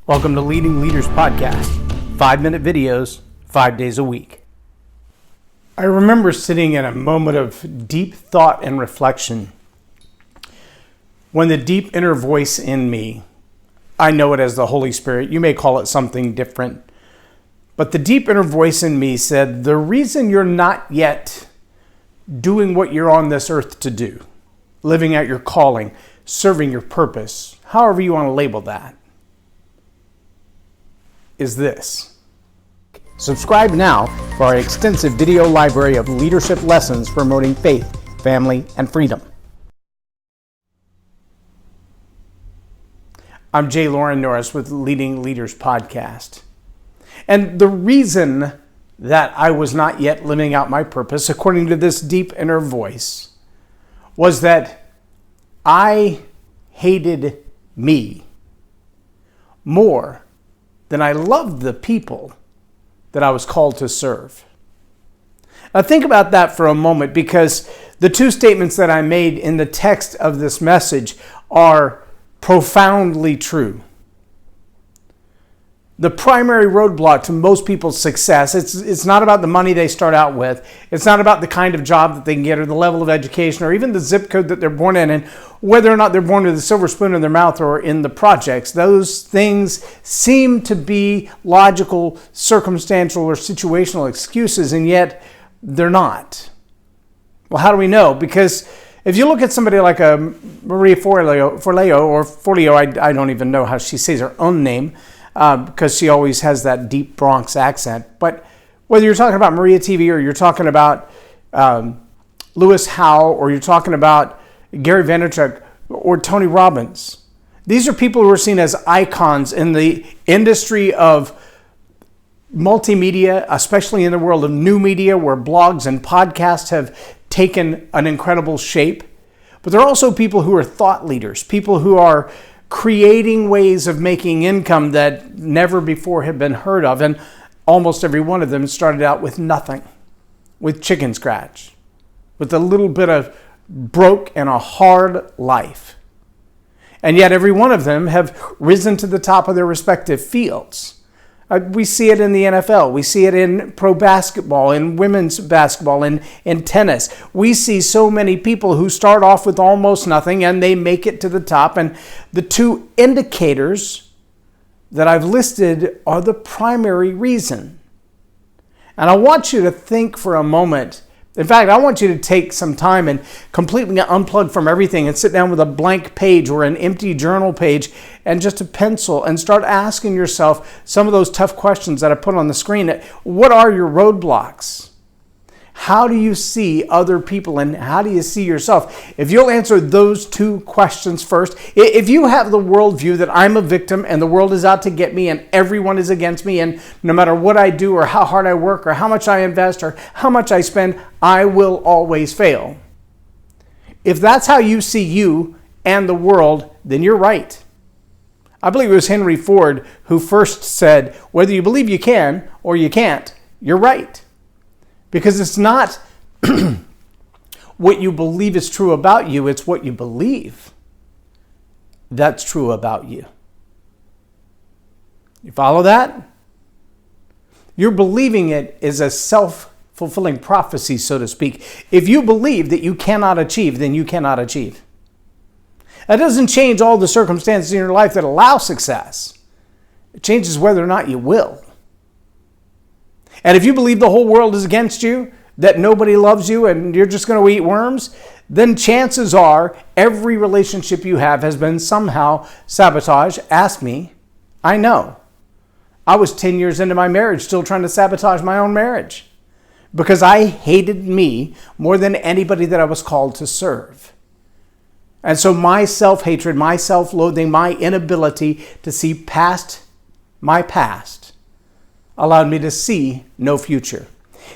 Welcome to Leading Leaders Podcast, 5-minute videos, 5 days a week. I remember sitting in a moment of deep thought and reflection when the deep inner voice in me, I know it as the Holy Spirit, you may call it something different, but the deep inner voice in me said, the reason you're not yet doing what you're on this earth to do, living out your calling, serving your purpose, however you want to label that, is this. Subscribe now for our extensive video library of leadership lessons promoting faith, family, and freedom. I'm Loren Norris with Leading Leaders Podcast. And the reason that I was not yet living out my purpose, according to this deep inner voice, was that I hated me more than I loved the people that I was called to serve. Now think about that for a moment, because the two statements that I made in the text of this message are profoundly true. The primary roadblock to most people's success, it's not about the money they start out with. It's not about the kind of job that they can get or the level of education or even the zip code that they're born in and whether or not they're born with a silver spoon in their mouth or in the projects. Those things seem to be logical, circumstantial, or situational excuses, and yet they're not. Well, how do we know? Because if you look at somebody like a Maria Forleo, I don't even know how she says her own name, because she always has that deep Bronx accent. But whether you're talking about Maria TV or you're talking about Lewis Howell or you're talking about Gary Vaynerchuk or Tony Robbins, these are people who are seen as icons in the industry of multimedia, especially in the world of new media where blogs and podcasts have taken an incredible shape. But they're also people who are thought leaders, people who are creating ways of making income that never before had been heard of. And almost every one of them started out with nothing, with chicken scratch, with a little bit of broke and a hard life. And yet every one of them have risen to the top of their respective fields. We see it in the NFL. We see it in pro basketball, in women's basketball, in tennis. We see so many people who start off with almost nothing and they make it to the top. And the two indicators that I've listed are the primary reason. And I want you to think for a moment. In fact, I want you to take some time and completely unplug from everything and sit down with a blank page or an empty journal page and just a pencil and start asking yourself some of those tough questions that I put on the screen. What are your roadblocks? How do you see other people and how do you see yourself? If you'll answer those two questions first, if you have the worldview that I'm a victim and the world is out to get me and everyone is against me and no matter what I do or how hard I work or how much I invest or how much I spend, I will always fail. If that's how you see you and the world, then you're right. I believe it was Henry Ford who first said, whether you believe you can or you can't, you're right. Because it's not what you believe is true about you, it's what you believe that's true about you. You follow that? You're believing it is a self-fulfilling prophecy, so to speak. If you believe that you cannot achieve, then you cannot achieve. That doesn't change all the circumstances in your life that allow success. It changes whether or not you will. And if you believe the whole world is against you, that nobody loves you and you're just going to eat worms, then chances are every relationship you have has been somehow sabotaged. Ask me. I know. I was 10 years into my marriage still trying to sabotage my own marriage because I hated me more than anybody that I was called to serve. And so my self-hatred, my self-loathing, my inability to see past my past allowed me to see no future.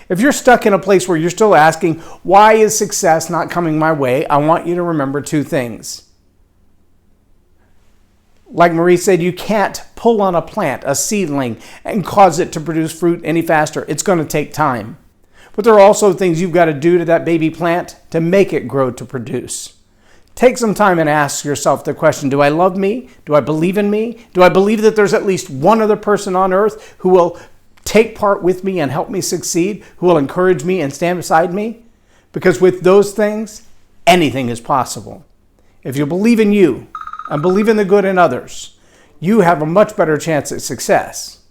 If you're stuck in a place where you're still asking, why is success not coming my way? I want you to remember two things. Like Marie said, you can't pull on a plant, a seedling, and cause it to produce fruit any faster. It's going to take time. But there are also things you've got to do to that baby plant to make it grow to produce. Take some time and ask yourself the question, do I love me? Do I believe in me? Do I believe that there's at least one other person on earth who will take part with me and help me succeed, who will encourage me and stand beside me? Because with those things, anything is possible. If you believe in you and believe in the good in others, you have a much better chance at success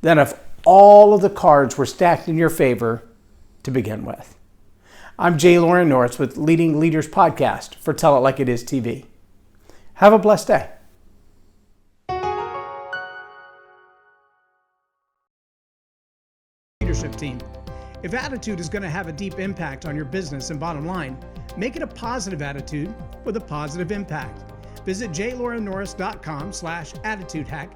than if all of the cards were stacked in your favor to begin with. I'm Loren Norris with Leading Leaders Podcast for Tell It Like It Is TV. Have a blessed day. Leadership team. If attitude is going to have a deep impact on your business and bottom line, make it a positive attitude with a positive impact. Visit jlorennorris.com/attitude hack